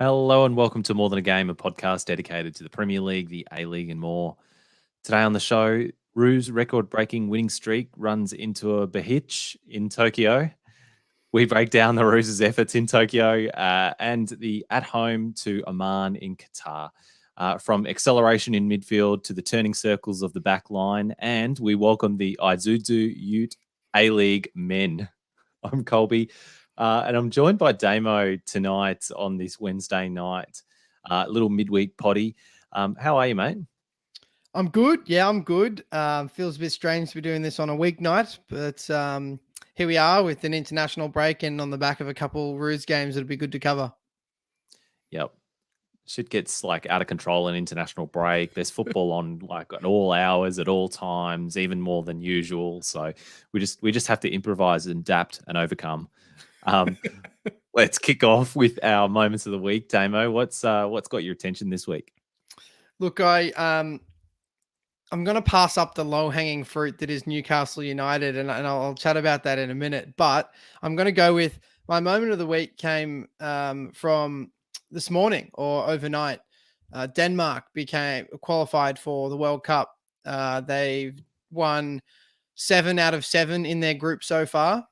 Hello and welcome to More Than a Game, a podcast dedicated to the Premier League, the A-League and more. Today on the show, Roos' record-breaking winning streak runs into a behitch in Tokyo. We break down the Roos' efforts in Tokyo and the at-home to Oman in Qatar. From acceleration in midfield to the turning circles of the back line, and we welcome the Isuzu Ute A-League men. I'm Colby. And I'm joined by Damo tonight on this Wednesday night, little midweek potty. How are you, mate? I'm good. Yeah, I'm good. Feels a bit strange to be doing this on a weeknight, but here we are with an international break and on the back of a couple Roos games that'll be good to cover. Yep. Shit gets like out of control in international break. There's football on like at all hours, at all times, even more than usual. So we just have to improvise and adapt and overcome. Let's kick off with our moments of the week, Damo. What's got your attention this week? Look, I'm going to pass up the low-hanging fruit that is Newcastle United, and I'll chat about that in a minute. But I'm going to go with my moment of the week came from this morning or overnight. Denmark qualified for the World Cup. They've won 7 out of 7 in their group so far.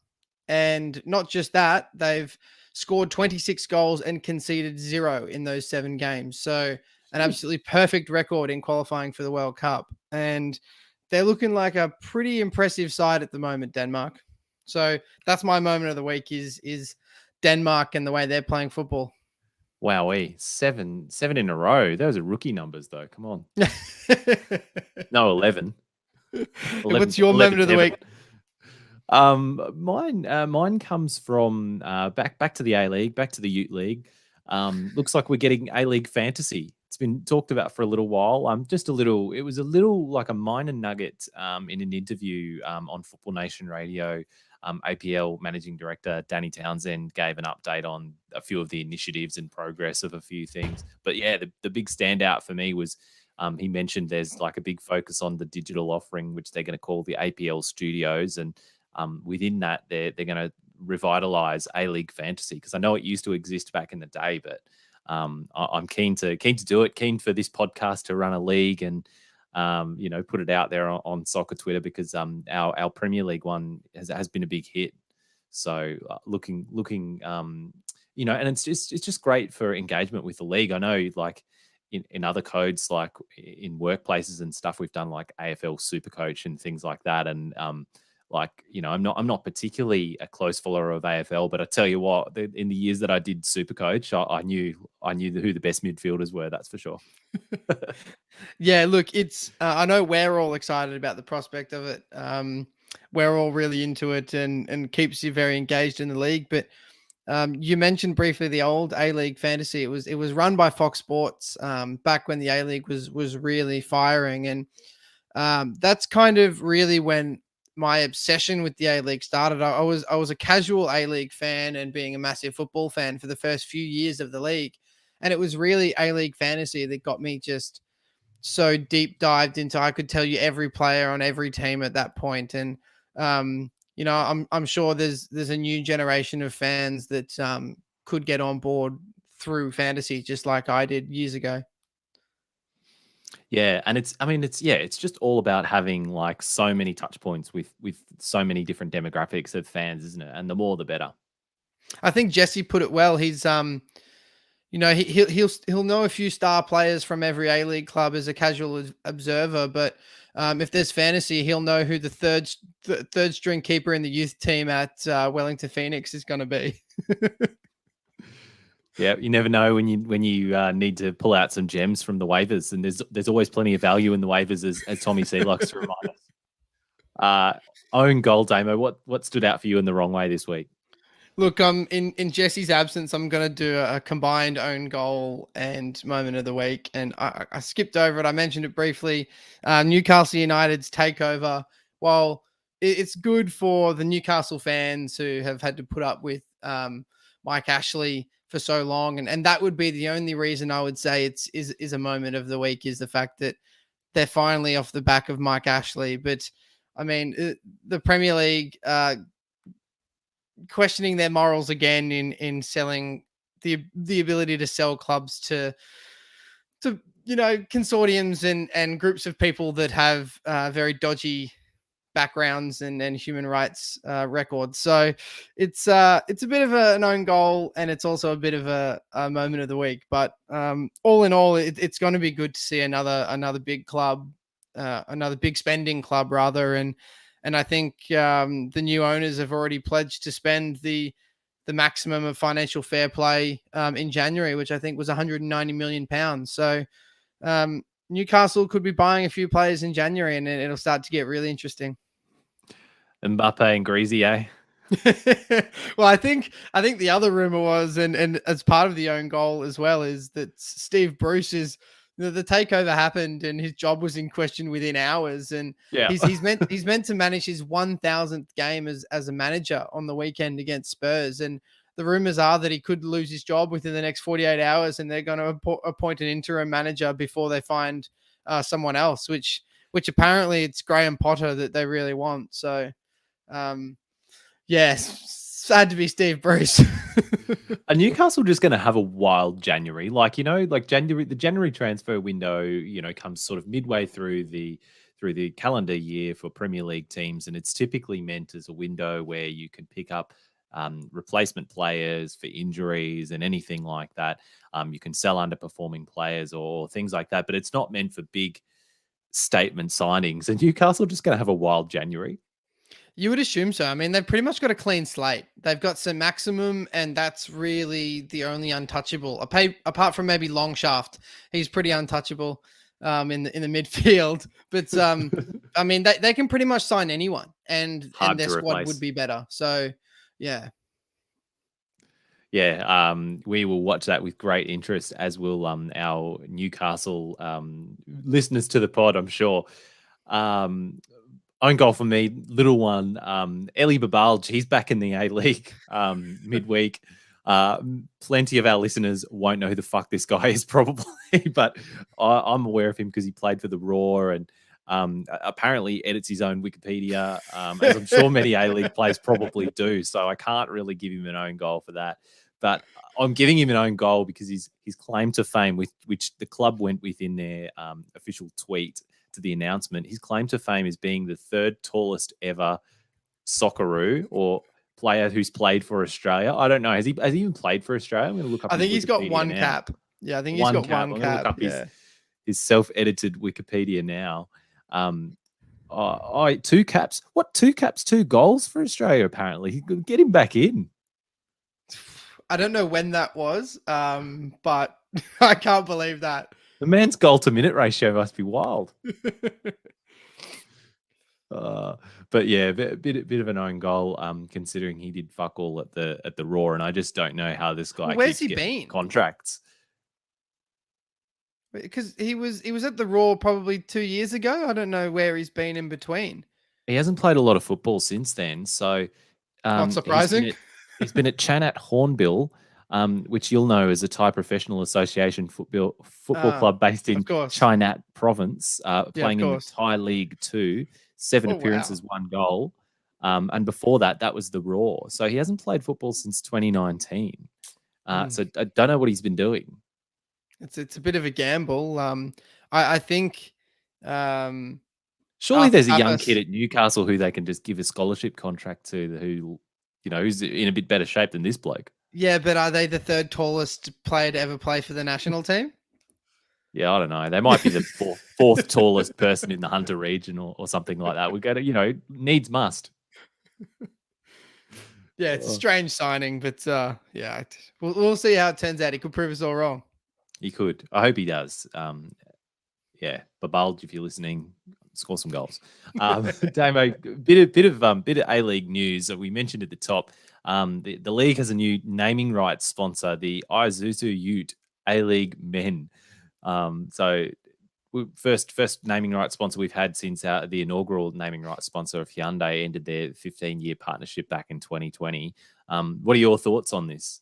And not just that, they've scored 26 goals and conceded 0 in those 7 games. So an absolutely perfect record in qualifying for the World Cup. And they're looking like a pretty impressive side at the moment, Denmark. So that's my moment of the week is Denmark and the way they're playing football. Wowee, seven in a row. Those are rookie numbers, though. Come on. No, 11. What's your moment of the week? Mine comes from back to the A-League, back to the Ute League. Looks like we're getting A-League fantasy. It's been talked about for a little while. It was a little like a minor nugget in an interview on Football Nation Radio. APL Managing Director Danny Townsend gave an update on a few of the initiatives and progress of a few things. But yeah, the big standout for me was he mentioned there's like a big focus on the digital offering, which they're going to call the APL Studios. And within that, they're going to revitalize A-League fantasy, because I know it used to exist back in the day, but I'm keen to do it. Keen for this podcast to run a league and put it out there on soccer Twitter, because our Premier League one has been a big hit. So looking and it's just great for engagement with the league. I know like in other codes, like in workplaces and stuff, we've done like AFL Supercoach and things like that. And I'm not particularly a close follower of AFL, but I tell you what, in the years that I did Supercoach, I knew who the best midfielders were. That's for sure. Yeah, look, it's I know we're all excited about the prospect of it. We're all really into it and keeps you very engaged in the league. But you mentioned briefly the old A-League fantasy. It was run by Fox Sports back when the A-League was really firing, and that's kind of really when my obsession with the A-League started. I was a casual A-League fan and being a massive football fan for the first few years of the league, and it was really A-League fantasy that got me just so deep dived into. I could tell you every player on every team at that point, and I'm sure there's a new generation of fans that could get on board through fantasy just like I did years ago. Yeah, and it's just all about having like so many touch points with so many different demographics of fans, isn't it? And the more the better. I think Jesse put it well. He's he'll know a few star players from every A-League club as a casual observer, but if there's fantasy, he'll know who the third string keeper in the youth team at Wellington Phoenix is going to be. Yeah, you never know when you need to pull out some gems from the waivers, and there's always plenty of value in the waivers, as Tommy C likes to remind us. Own goal, Damo. What stood out for you in the wrong way this week? Look, in Jesse's absence, I'm going to do a combined own goal and moment of the week. And I skipped over it. I mentioned it briefly. Newcastle United's takeover. While it's good for the Newcastle fans who have had to put up with Mike Ashley for so long, and that would be the only reason I would say is a moment of the week, is the fact that they're finally off the back of Mike Ashley. But I mean, the Premier League questioning their morals again in selling the ability to sell clubs to consortiums and groups of people that have very dodgy backgrounds and human rights records. So it's a bit of an own goal, and it's also a bit of a moment of the week. But all in all, it's going to be good to see another big club, another big spending club rather, and I think the new owners have already pledged to spend the maximum of financial fair play in January, which I think was 190 million pounds. So Newcastle could be buying a few players in January, and it'll start to get really interesting. Mbappe and Greasy, eh? Well, I think the other rumor was, and as part of the own goal as well, is that Steve Bruce is the takeover happened and his job was in question within hours, and Yeah. he's meant to manage his 1,000th game as a manager on the weekend against Spurs, and the rumors are that he could lose his job within the next 48 hours, and they're going to appoint an interim manager before they find someone else, which apparently it's Graham Potter that they really want. So. Yes, sad to be Steve Bruce. Are Newcastle just going to have a wild January? Like January, the January transfer window, comes sort of midway through the calendar year for Premier League teams, and it's typically meant as a window where you can pick up replacement players for injuries and anything like that. You can sell underperforming players or things like that, but it's not meant for big statement signings. And Newcastle just going to have a wild January. You would assume so. I mean, they've pretty much got a clean slate. They've got some maximum, and that's really the only untouchable. Apart from maybe Longshaft, he's pretty untouchable in the midfield. But I mean, they can pretty much sign anyone, and their squad would be better. So, yeah. Yeah, we will watch that with great interest, as will our Newcastle listeners to the pod, I'm sure. Own goal for me, little one. Eli Babalj, he's back in the A-League midweek. Plenty of our listeners won't know who the fuck this guy is probably, but I'm aware of him because he played for the Raw and apparently edits his own Wikipedia, as I'm sure many A-League players probably do. So I can't really give him an own goal for that. But I'm giving him an own goal because his claim to fame, which the club went with in their official tweet to the announcement, his claim to fame is being the third tallest ever Socceroo or player who's played for Australia. I don't know. Has he even played for Australia? I'm going to look up. I think he's got one cap. Yeah, I think he's got one cap. Look up his self-edited Wikipedia now. 2 caps. What, 2 caps, 2 goals for Australia? Apparently, get him back in. I don't know when that was, but I can't believe that. The man's goal to minute ratio must be wild. But yeah, a bit of an own goal, considering he did fuck all at the Raw, and I just don't know how this guy where's he been contracts. Because he was at the Raw probably 2 years ago. I don't know where he's been in between. He hasn't played a lot of football since then, so not surprising. He's been at Chanat Hornbill, which you'll know is a Thai professional association football club based in Chainat province, playing in the Thai League 2, 7 appearances, 1 goal. And before that was the Raw. So he hasn't played football since 2019. So I don't know what he's been doing. It's a bit of a gamble. I think surely there's a young kid at Newcastle who they can just give a scholarship contract to, who who's in a bit better shape than this bloke. Yeah, but are they the third tallest player to ever play for the national team? Yeah, I don't know. They might be the fourth tallest person in the Hunter region or something like that. We got to, needs must. Yeah, it's a strange signing, but yeah, we'll see how it turns out. He could prove us all wrong. He could. I hope he does. Yeah, Babalj, if you're listening, score some goals. Damo, bit of A-League news that we mentioned at the top. The league has a new naming rights sponsor, the Isuzu Ute A-League Men. So first naming rights sponsor we've had since the inaugural naming rights sponsor of Hyundai ended their 15-year partnership back in 2020. What are your thoughts on this?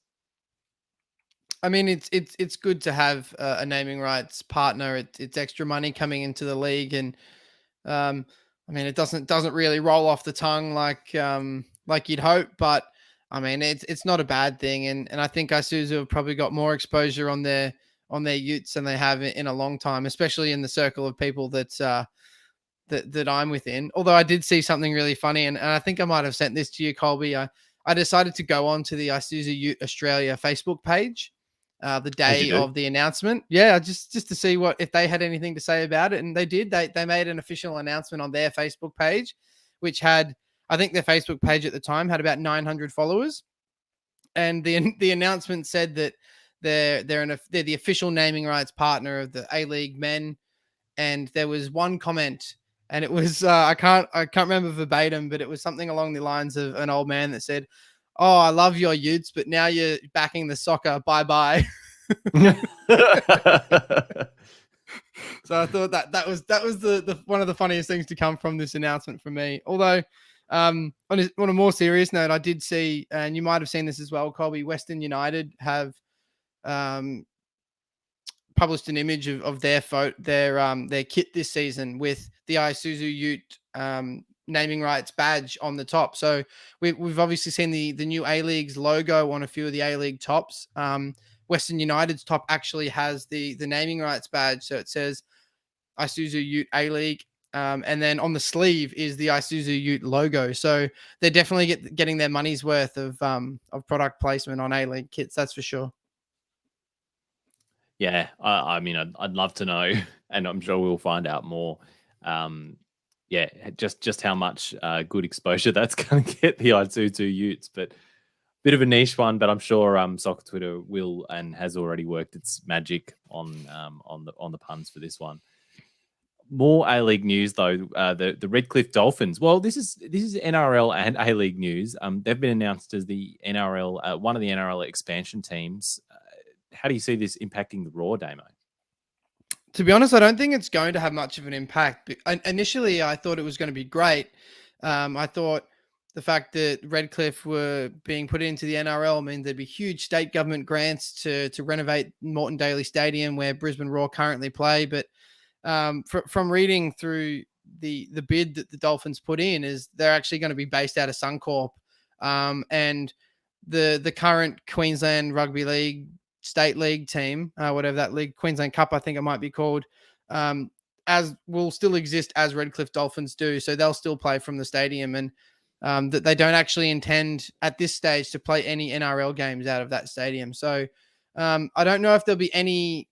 I mean, it's good to have a naming rights partner. It's extra money coming into the league, and I mean, it doesn't really roll off the tongue like you'd hope, but I mean, it's not a bad thing, and I think Isuzu have probably got more exposure on their utes than they have in a long time, especially in the circle of people that I'm within. Although I did see something really funny, and I think I might have sent this to you, Colby. I decided to go on to the Isuzu Ute Australia Facebook page the As you day do. of the announcement. Yeah, just to see what if they had anything to say about it, and they did. They made an official announcement on their Facebook page, which had, I think their Facebook page at the time had about 900 followers, and the announcement said that they're the official naming rights partner of the A League men, and there was one comment, and it was I can't remember verbatim, but it was something along the lines of an old man that said, "Oh, I love your Utes, but now you're backing the soccer. Bye bye." So I thought that was the one of the funniest things to come from this announcement for me. Although, on a more serious note, I did see, and you might have seen this as well, Colby, Western United have published an image of their their kit this season with the Isuzu Ute naming rights badge on the top. So we've obviously seen the new A League's logo on a few of the A League tops. Western United's top actually has the naming rights badge, so it says Isuzu Ute A League. And then on the sleeve is the Isuzu Ute logo. So they're definitely getting their money's worth of product placement on A League kits. That's for sure. Yeah, I mean, I'd love to know, and I'm sure we'll find out more. Yeah, just how much good exposure that's going to get the Isuzu Utes, but bit of a niche one. But I'm sure Soccer Twitter will and has already worked its magic on the puns for this one. More A League news though. The Redcliffe Dolphins. Well, this is NRL and A League news. They've been announced as the NRL one of the NRL expansion teams. How do you see this impacting the Raw, Damo? To be honest, I don't think it's going to have much of an impact. Initially, I thought it was going to be great. I thought the fact that Redcliffe were being put into the NRL means there'd be huge state government grants to renovate Moreton Daily Stadium where Brisbane Roar currently play. But from reading through the bid that the Dolphins put in, is they're actually going to be based out of Suncorp, and the current Queensland Rugby League State League team, whatever that league, Queensland Cup, I think it might be called, as will still exist as Redcliffe Dolphins do. So they'll still play from the stadium, and that they don't actually intend at this stage to play any NRL games out of that stadium. So I don't know if there'll be any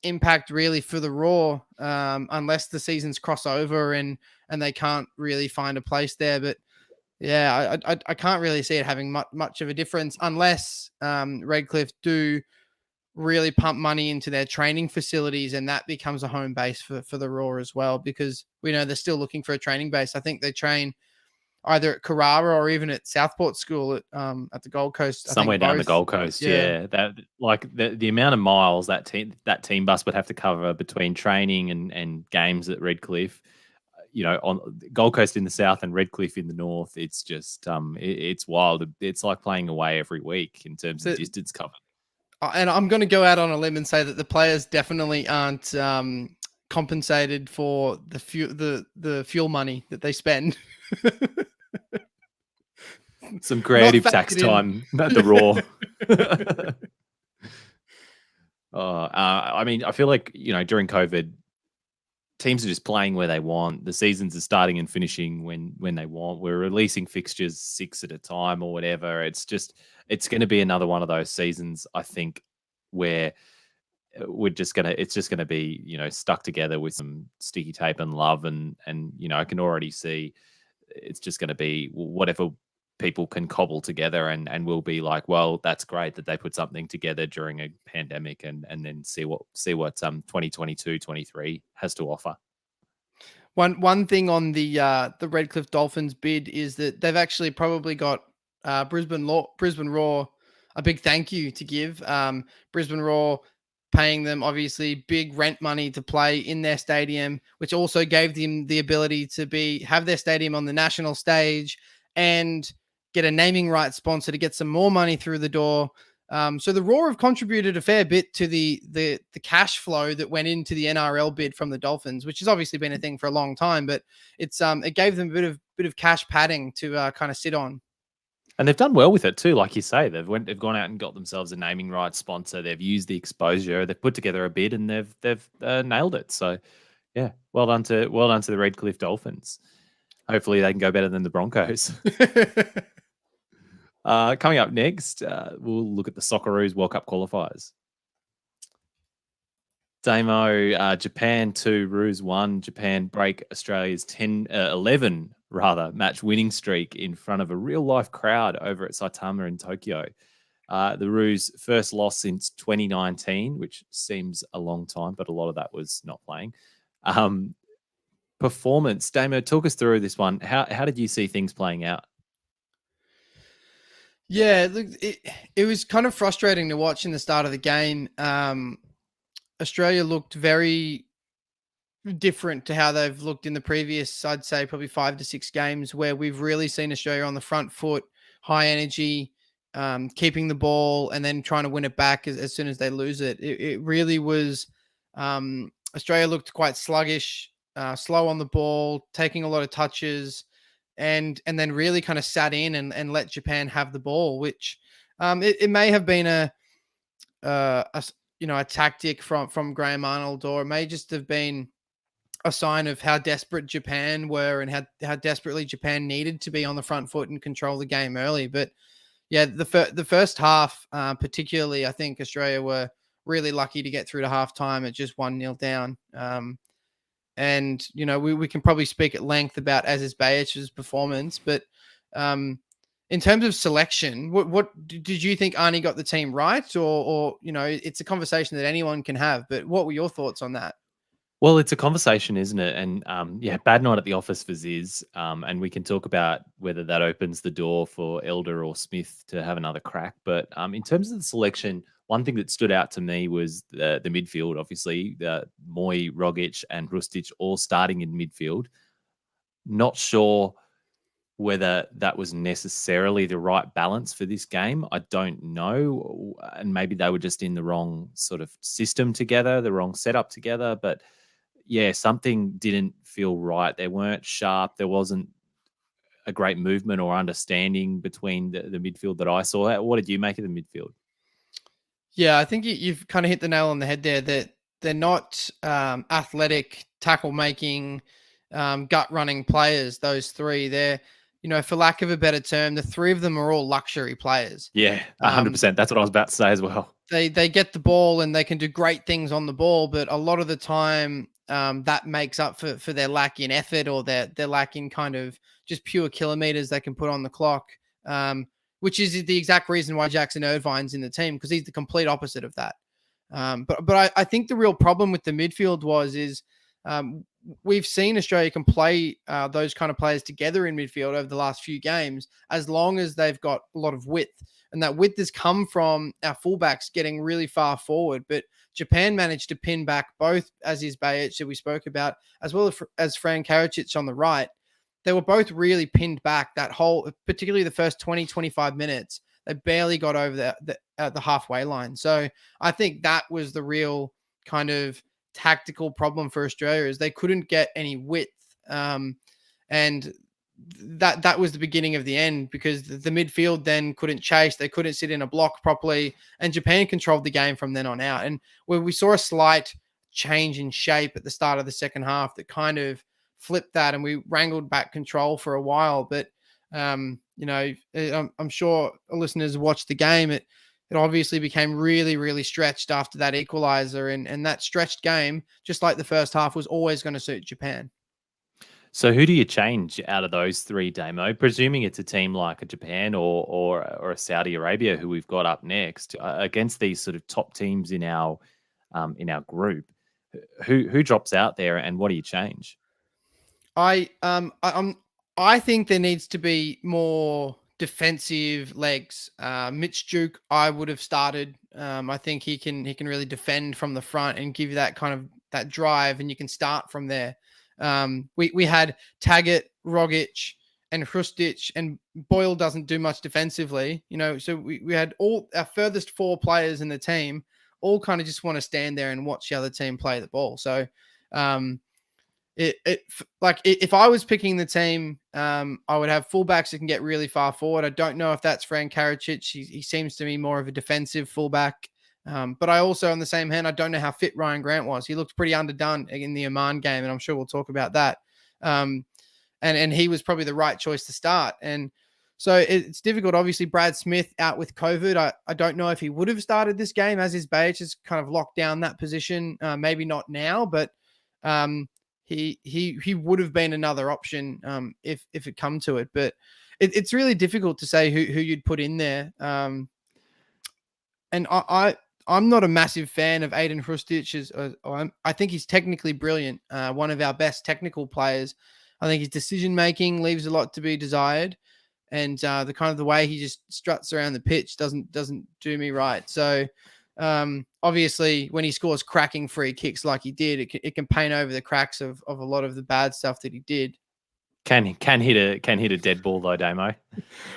impact really for the Raw, unless the seasons cross over and they can't really find a place there. But yeah, I can't really see it having much of a difference unless Redcliffe do really pump money into their training facilities, and that becomes a home base for the Raw as well, because we know they're still looking for a training base. I think they train either at Carrara or even at Southport School at the Gold Coast. Somewhere down the Gold Coast, yeah. That like the amount of miles that team bus would have to cover between training and games at Redcliffe. On Gold Coast in the south and Redcliffe in the north, it's just it's wild. It's like playing away every week in terms of distance covered. And I'm going to go out on a limb and say that the players definitely aren't compensated for the fuel money that they spend. Some creative tax time at the Raw. I mean, I feel like during COVID, teams are just playing where they want. The seasons are starting and finishing when they want. We're releasing fixtures 6 at a time or whatever. It's going to be another one of those seasons, I think, where it's just gonna be stuck together with some sticky tape and love, and I can already see it's just going to be whatever people can cobble together, and we'll be like, well, that's great that they put something together during a pandemic, and then see what 2022-23 has to offer. One thing on the Redcliffe Dolphins bid is that they've actually probably got Brisbane Roar a big thank you to give. Brisbane Roar paying them obviously big rent money to play in their stadium, which also gave them the ability to have their stadium on the national stage and get a naming rights sponsor to get some more money through the door. So the Raw have contributed a fair bit to the cash flow that went into the NRL bid from the Dolphins, which has obviously been a thing for a long time, but it gave them a bit of cash padding to kind of sit on. And they've done well with it too, like you say. They've gone out and got themselves a naming rights sponsor. They've used the exposure. They've put together a bid, and they've nailed it. So, yeah, well done to the Redcliffe Dolphins. Hopefully, they can go better than the Broncos. Coming up next, we'll look at the Socceroos World Cup qualifiers. Damo, Japan 2, Roos 1. Japan break Australia's 11 match winning streak in front of a real life crowd over at Saitama in Tokyo. The Roos' first loss since 2019, which seems a long time, but a lot of that was not playing. Performance, Damo, talk us through this one. How did you see things playing out? Yeah, look, it was kind of frustrating to watch in the start of the game. Australia looked very different to how they've looked in the previous, I'd say, probably 5 to 6 games, where we've really seen Australia on the front foot, high energy, keeping the ball, and then trying to win it back as soon as they lose it. It really was. Australia looked quite sluggish, slow on the ball, taking a lot of touches, and then really kind of sat in and let Japan have the ball, which it may have been a tactic from Graham Arnold, or it may just have been a sign of how desperate Japan were and how desperately Japan needed to be on the front foot and control the game early. But yeah, the first half, particularly, I think Australia were really lucky to get through to halftime at just 1-0 down. And, we can probably speak at length about Aziz Bayic's performance, but in terms of selection, what did you think Arnie got the team right? Or it's a conversation that anyone can have, but what were your thoughts on that? Well, it's a conversation, isn't it? And bad night at the office for Ziz. And we can talk about whether that opens the door for Elder or Smith to have another crack. But in terms of the selection, one thing that stood out to me was the midfield. Obviously, Moy, Rogic, and Rustic all starting in midfield. Not sure whether that was necessarily the right balance for this game. I don't know. And maybe they were just in the wrong sort of system together, the wrong setup together. But yeah, something didn't feel right. They weren't sharp. There wasn't a great movement or understanding between the midfield that I saw. What did you make of the midfield? Yeah, I think you've kind of hit the nail on the head there, that they're not athletic, tackle making, gut running players. Those three, they're, for lack of a better term, the three of them are all luxury players. Yeah, 100%. That's what I was about to say as well. They get the ball and they can do great things on the ball, but a lot of the time that makes up for their lack in effort, or their lack in kind of just pure kilometers they can put on the clock, which is the exact reason why Jackson Irvine's in the team, because he's the complete opposite of that. But I think the real problem with the midfield is we've seen Australia can play those kind of players together in midfield over the last few games, as long as they've got a lot of width. And that width has come from our fullbacks getting really far forward. But Japan managed to pin back both Aziz Bayic that we spoke about, as well as Fran Karacic on the right. They were both really pinned back that whole, particularly the first 20, 25 minutes. They barely got over the halfway line. So I think that was the real kind of tactical problem for Australia, is they couldn't get any width. And that was the beginning of the end, because the midfield then couldn't chase. They couldn't sit in a block properly, and Japan controlled the game from then on out. And where we saw a slight change in shape at the start of the second half that kind of flipped that, and we wrangled back control for a while. But I'm sure listeners watched the game. It obviously became really, really stretched after that equalizer, and that stretched game, just like the first half, was always going to suit Japan. So who do you change out of those three, Damo? Presuming it's a team like a Japan or a Saudi Arabia, who we've got up next, against these sort of top teams in our group, who drops out there, and what do you change? I think there needs to be more defensive legs. Mitch Duke, I would have started. I think he can really defend from the front and give you that kind of that drive, and you can start from there. We had Taggart, Rogic, and Hrustic, and Boyle doesn't do much defensively, so we had all our furthest four players in the team all kind of just want to stand there and watch the other team play the ball. So If I was picking the team, I would have fullbacks that can get really far forward. I don't know if that's Fran Karacic. He seems to me more of a defensive fullback. But I also, on the same hand, I don't know how fit Ryan Grant was. He looked pretty underdone in the Oman game, and I'm sure we'll talk about that. And he was probably the right choice to start. And so it's difficult. Obviously, Brad Smith out with COVID. I don't know if he would have started this game, as his Beich has kind of locked down that position. Maybe not now, but he would have been another option if it come to it. But it's really difficult to say who you'd put in there. And I'm not a massive fan of Aiden Hrustic. I think he's technically brilliant. One of our best technical players. I think his decision making leaves a lot to be desired, and the way he just struts around the pitch doesn't do me right. So obviously, when he scores cracking free kicks like he did, it can paint over the cracks of a lot of the bad stuff that he did. Can hit a dead ball though, Damo.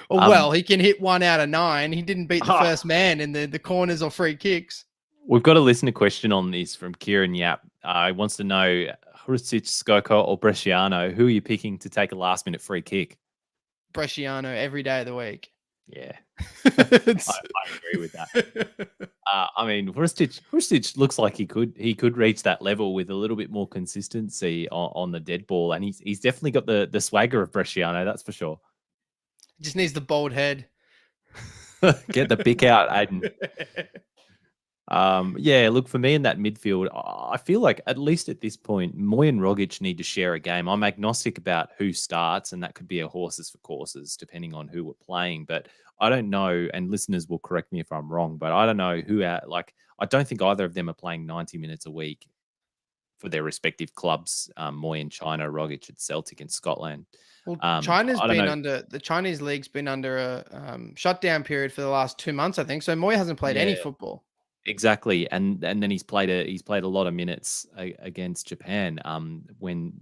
Well, he can hit 1 out of 9. He didn't beat the first man in the corners or free kicks. We've got a listener question on this from Kieran Yap. He wants to know, Hrustic, Skoko, or Bresciano, who are you picking to take a last-minute free kick? Bresciano every day of the week. Yeah, I agree with that. I mean, Hrustic looks like he could reach that level with a little bit more consistency on the dead ball, and he's definitely got the swagger of Bresciano, that's for sure. Just needs the bald head. Get the bick out, Aiden. Yeah, look, for me in that midfield, I feel like at least at this point, Moy and Rogic need to share a game. I'm agnostic about who starts, and that could be a horses for courses, depending on who we're playing. But I don't know, and listeners will correct me if I'm wrong, but I don't know I don't think either of them are playing 90 minutes a week for their respective clubs. Moy in China, Rogic at Celtic in Scotland. Well, the Chinese league's been under a shutdown period for the last 2 months, I think. So Moy hasn't played any football. Exactly, and then he's played a lot of minutes against Japan. When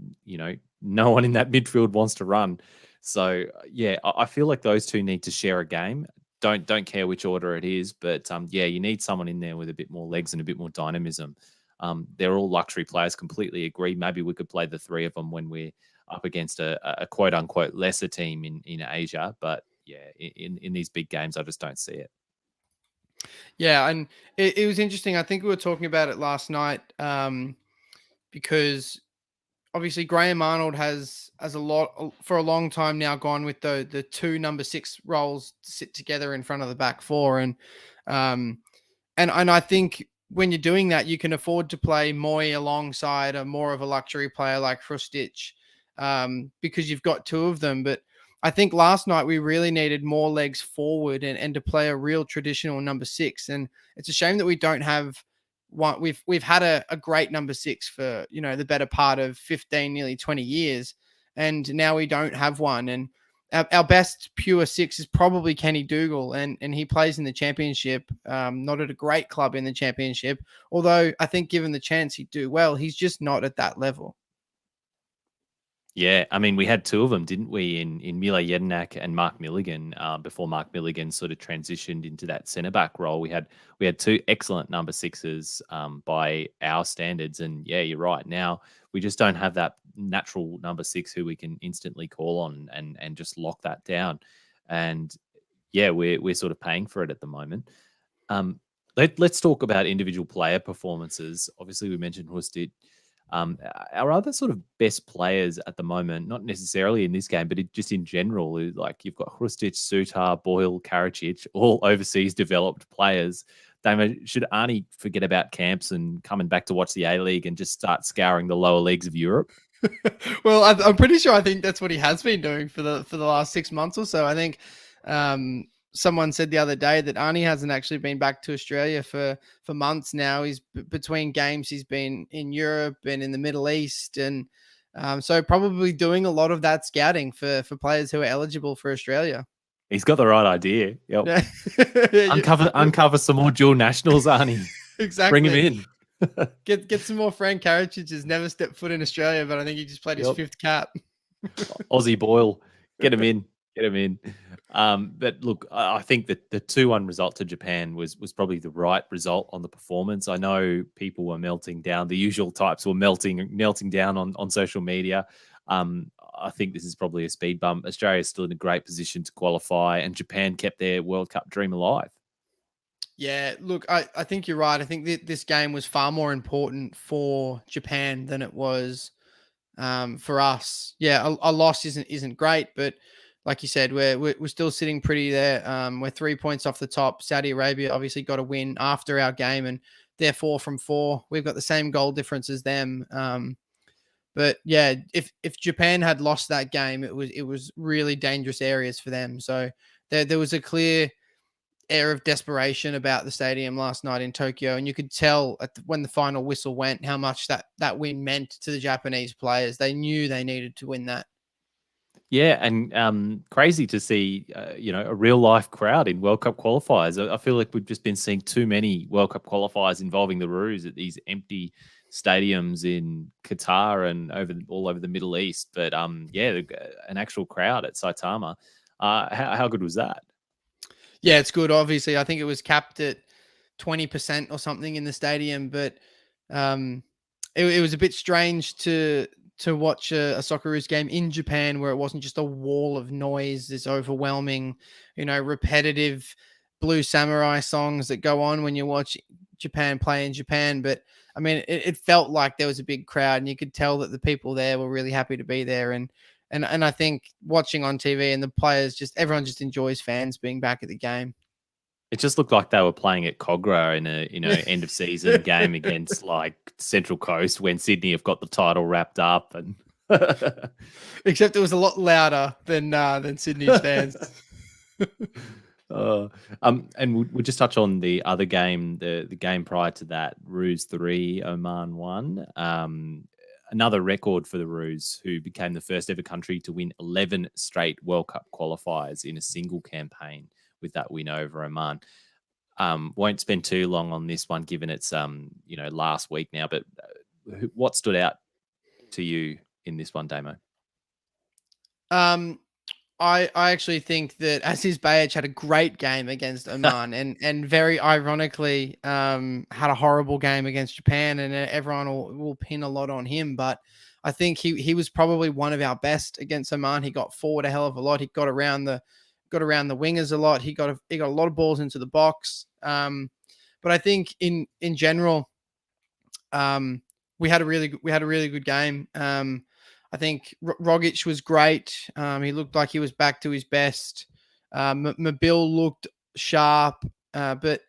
no one in that midfield wants to run, so yeah, I feel like those two need to share a game. Don't care which order it is, but yeah, you need someone in there with a bit more legs and a bit more dynamism. They're all luxury players. Completely agree. Maybe we could play the three of them when we're up against a quote unquote lesser team in Asia, but yeah, in these big games, I just don't see it. Yeah, and it was interesting. I think we were talking about it last night because obviously Graham Arnold has for a long time now gone with the two number 6 roles to sit together in front of the back four, and I think when you're doing that, you can afford to play Moy alongside a more of a luxury player like Hrustic because you've got two of them, but I think last night we really needed more legs forward and to play a real traditional number 6. And it's a shame that we don't have one. We've had a great number 6 for, the better part of 15, nearly 20 years. And now we don't have one. And our best pure 6 is probably Kenny Dougal. And he plays in the championship, not at a great club in the championship. Although I think given the chance, he'd do well. He's just not at that level. Yeah, I mean, we had two of them, didn't we, in Mile Jedinak and Mark Milligan, before Mark Milligan sort of transitioned into that centre-back role. We had two excellent number 6s by our standards, and yeah, you're right. Now, we just don't have that natural number 6 who we can instantly call on and just lock that down. And yeah, we're sort of paying for it at the moment. Let's talk about individual player performances. Obviously, we mentioned Hrustic. Our other sort of best players at the moment, not necessarily in this game, but just in general, like you've got Hrustic, Sutar, Boyle, Karacic, all overseas developed players. Should Arnie forget about camps and coming back to watch the A-League and just start scouring the lower leagues of Europe? Well, I'm pretty sure I think that's what he has been doing for the last 6 months or so. I think someone said the other day that Arnie hasn't actually been back to Australia for months now. He's between games. He's been in Europe and in the Middle East. And so probably doing a lot of that scouting for players who are eligible for Australia. He's got the right idea. Yep. Uncover some more dual nationals, Arnie. Exactly. Bring him in. Get some more Frank Karacic. Has never stepped foot in Australia, but I think he just played his 5th cap. Aussie Boyle. Get him in. Get him in. But look, I think that the 2-1 result to Japan was probably the right result on the performance. I know people were melting down. The usual types were melting down on social media. I think this is probably a speed bump. Australia is still in a great position to qualify, and Japan kept their World Cup dream alive. Yeah, look, I think you're right. I think that this game was far more important for Japan than it was for us. Yeah, a loss isn't great, but like you said, we're still sitting pretty there. We're 3 points off the top. Saudi Arabia obviously got a win after our game, and they're 4 from 4. We've got the same goal difference as them. But yeah, if Japan had lost that game, it was really dangerous areas for them. So there was a clear air of desperation about the stadium last night in Tokyo, and you could tell when the final whistle went how much that win meant to the Japanese players. They knew they needed to win that. Yeah, and crazy to see, a real life crowd in World Cup qualifiers. I feel like we've just been seeing too many World Cup qualifiers involving the Roos at these empty stadiums in Qatar and all over the Middle East. But yeah, an actual crowd at Saitama. How good was that? Yeah, it's good. Obviously, I think it was capped at 20% or something in the stadium, but um, it was a bit strange to watch a Socceroos game in Japan where it wasn't just a wall of noise, this overwhelming, repetitive Blue Samurai songs that go on when you watch Japan play in Japan. But I mean, it felt like there was a big crowd, and you could tell that the people there were really happy to be there. And I think watching on TV and the players, just everyone just enjoys fans being back at the game. It just looked like they were playing at Cogra in a end of season game against like Central Coast when Sydney have got the title wrapped up and Except it was a lot louder than Sydney's fans. Uh, and we'll just touch on the other game, the game prior to that, Roos 3, Oman 1. Another record for the Roos, who became the first ever country to win 11 straight World Cup qualifiers in a single campaign with that win over Oman. Won't spend too long on this one, given it's last week now. But what stood out to you in this one, Damo? I actually think that Aziz Bayech had a great game against Oman and very ironically had a horrible game against Japan, and everyone will pin a lot on him. But I think he was probably one of our best against Oman. He got forward a hell of a lot. He got around the wingers a lot. He got a lot of balls into the box. But I think in general, we had a really good game. I think Rogic was great. He looked like he was back to his best. Mabil looked sharp, but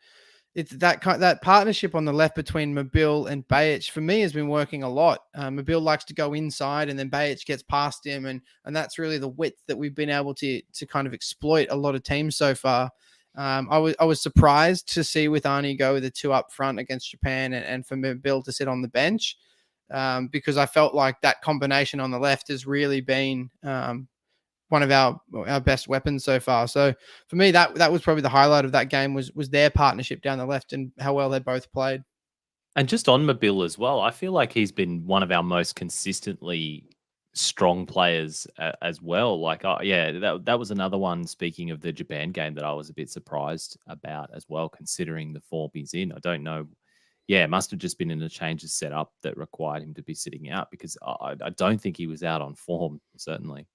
it's that partnership on the left between Mabil and Bajic for me has been working a lot. Mabil likes to go inside, and then Bajic gets past him, and that's really the width that we've been able to kind of exploit a lot of teams so far. I was surprised to see with Arnie go with the two up front against Japan, and for Mabil to sit on the bench. Because I felt like that combination on the left has really been one of our best weapons so far. So for me, that was probably the highlight of that game was their partnership down the left and how well they both played. And just on Mabil as well, I feel like he's been one of our most consistently strong players as well. Like, that was another one, speaking of the Japan game, that I was a bit surprised about as well, considering the form he's in. I don't know. Yeah, it must have just been in a change of setup that required him to be sitting out, because I don't think he was out on form, certainly.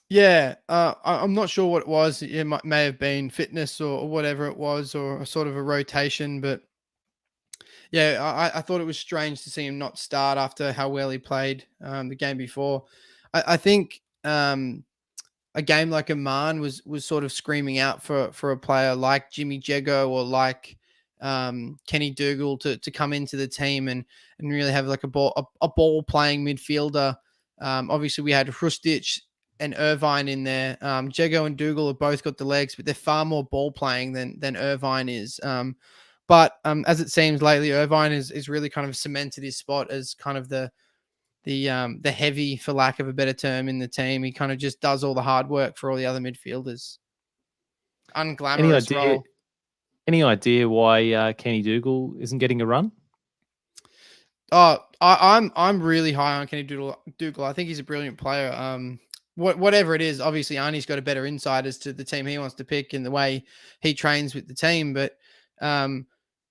Yeah, I'm not sure what it was. It may have been fitness or whatever it was, or a sort of a rotation. But yeah, I thought it was strange to see him not start after how well he played the game before. I think a game like Oman was sort of screaming out for a player like Jimmy Jego or like Kenny Dougal to come into the team and really have like a ball playing midfielder. Obviously, we had Hrustic and Irvine in there. Jego and Dougal have both got the legs, but they're far more ball playing than Irvine is. But as it seems lately, Irvine is really kind of cemented his spot as kind of the heavy, for lack of a better term, in the team. He kind of just does all the hard work for all the other midfielders. Unglamorous role. Any idea why Kenny Dougal isn't getting a run? Oh, I'm really high on Kenny Dougal. I think he's a brilliant player. whatever it is, obviously Arnie's got a better insight as to the team he wants to pick and the way he trains with the team. But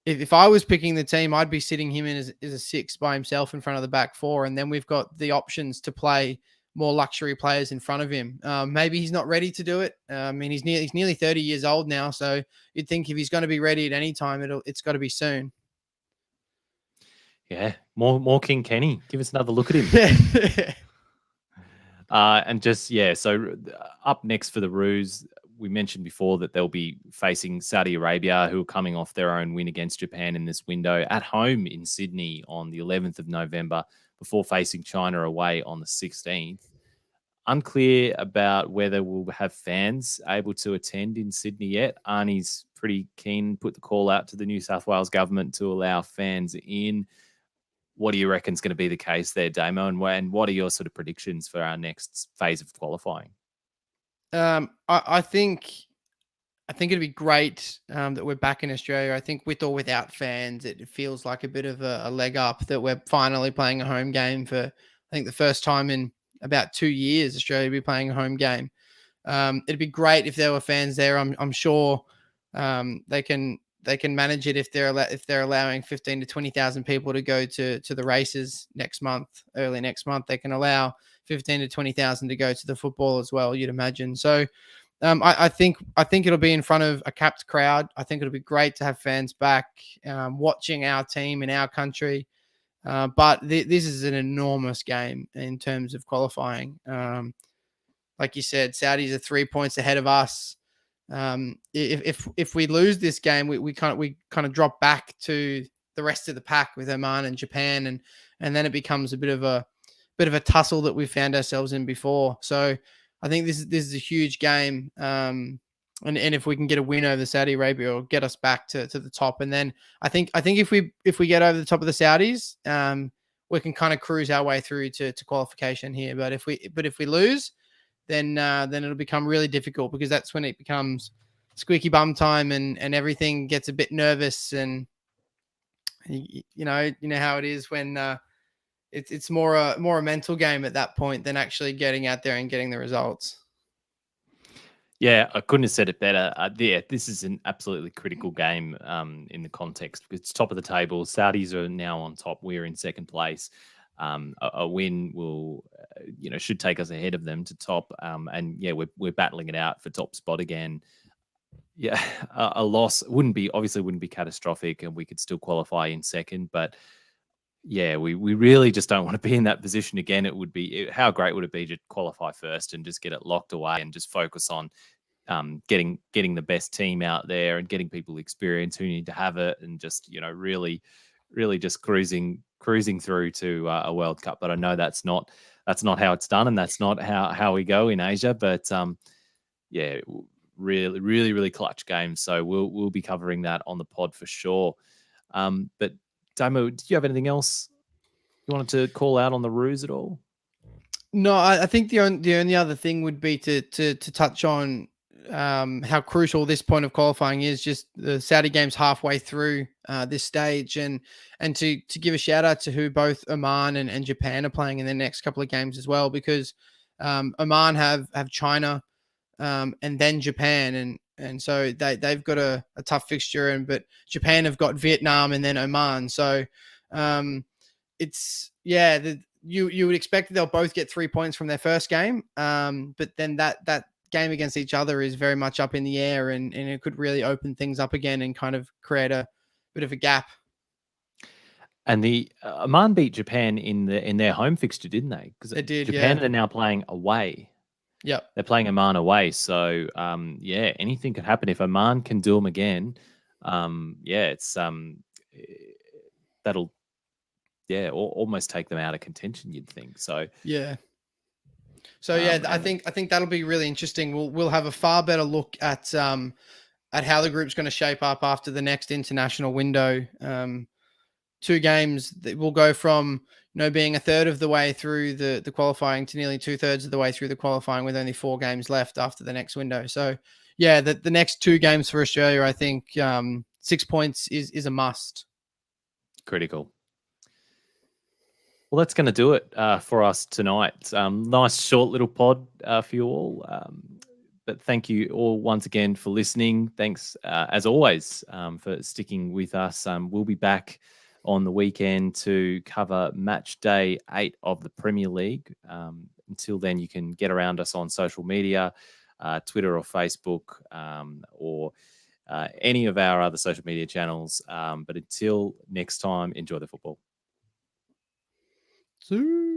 if I was picking the team, I'd be sitting him in as a 6 by himself in front of the back 4. And then we've got the options to play more luxury players in front of him. Maybe he's not ready to do it. I mean, he's nearly 30 years old now. So you'd think if he's going to be ready at any time, it's got to be soon. Yeah, more King Kenny. Give us another look at him. And just, so up next for the Roos, we mentioned before that they'll be facing Saudi Arabia, who are coming off their own win against Japan in this window, at home in Sydney on the 11th of November, before facing China away on the 16th. Unclear about whether we'll have fans able to attend in Sydney yet. Arnie's pretty keen, put the call out to the New South Wales government to allow fans in. What do you reckon is going to be the case there, Damo? And what are your sort of predictions for our next phase of qualifying? I think it'd be great that we're back in Australia. I think with or without fans, it feels like a bit of a leg up that we're finally playing a home game for, I think, the first time in about 2 years. Australia will be playing a home game. It'd be great if there were fans there. I'm sure they can manage it if they're allowing 15 to 20,000 people to go to the races next month, early next month. They can allow 15 to 20,000 to go to the football as well, you'd imagine. So I think it'll be in front of a capped crowd. I think it'll be great to have fans back watching our team in our country. But this is an enormous game in terms of qualifying. Like you said, Saudis are 3 points ahead of us. If we lose this game, we kind of drop back to the rest of the pack with Oman and Japan, and then it becomes a bit of a tussle that we found ourselves in before. So I think this is a huge game. And if we can get a win over Saudi Arabia, it'll get us back to the top. And then I think if we get over the top of the Saudis, we can kind of cruise our way through to qualification here. But if we lose, then it'll become really difficult, because that's when it becomes squeaky bum time and everything gets a bit nervous. And you know how it is when it's more a mental game at that point than actually getting out there and getting the results. Yeah, I couldn't have said it better. This is an absolutely critical game in the context. It's top of the table. Saudis are now on top. We're in second place. A win will, should take us ahead of them to top. And we're battling it out for top spot again. Yeah, a loss wouldn't be catastrophic, and we could still qualify in second. But yeah, we really just don't want to be in that position again. How great would it be to qualify first and just get it locked away and just focus on getting the best team out there and getting people experience who need to have it, and just really just cruising through to a World Cup. But I know that's not how it's done, and that's not how we go in Asia. But really clutch games. So we'll be covering that on the pod for sure. But Damo, do you have anything else you wanted to call out on the Roos at all? No, I think the only other thing would be to touch on how crucial this point of qualifying is. Just the Saudi game's halfway through this stage, and to give a shout out to who both Oman and Japan are playing in the next couple of games as well, because Oman have China and then Japan, and so they've got a tough fixture, but Japan have got Vietnam and then Oman. So you would expect that they'll both get 3 points from their first game, but then that game against each other is very much up in the air, and it could really open things up again and kind of create a bit of a gap. And the Oman beat Japan in their home fixture, didn't they? Because they did. Japan are now playing away. Yep. They're playing Oman away. So, anything could happen if Oman can do them again. It's that'll almost take them out of contention, you'd think. So, yeah. So I think that'll be really interesting. We'll have a far better look at how the group's going to shape up after the next international window. 2 games that will go from being a third of the way through the qualifying to nearly 2/3 of the way through the qualifying, with only 4 games left after the next window. So the next 2 games for Australia, I think 6 points is a must. Critical. Well, that's going to do it for us tonight. Nice short little pod for you all. But thank you all once again for listening. Thanks, as always, for sticking with us. We'll be back on the weekend to cover match day 8 of the Premier League. Until then, you can get around us on social media, Twitter or Facebook, or any of our other social media channels. But until next time, enjoy the football. See.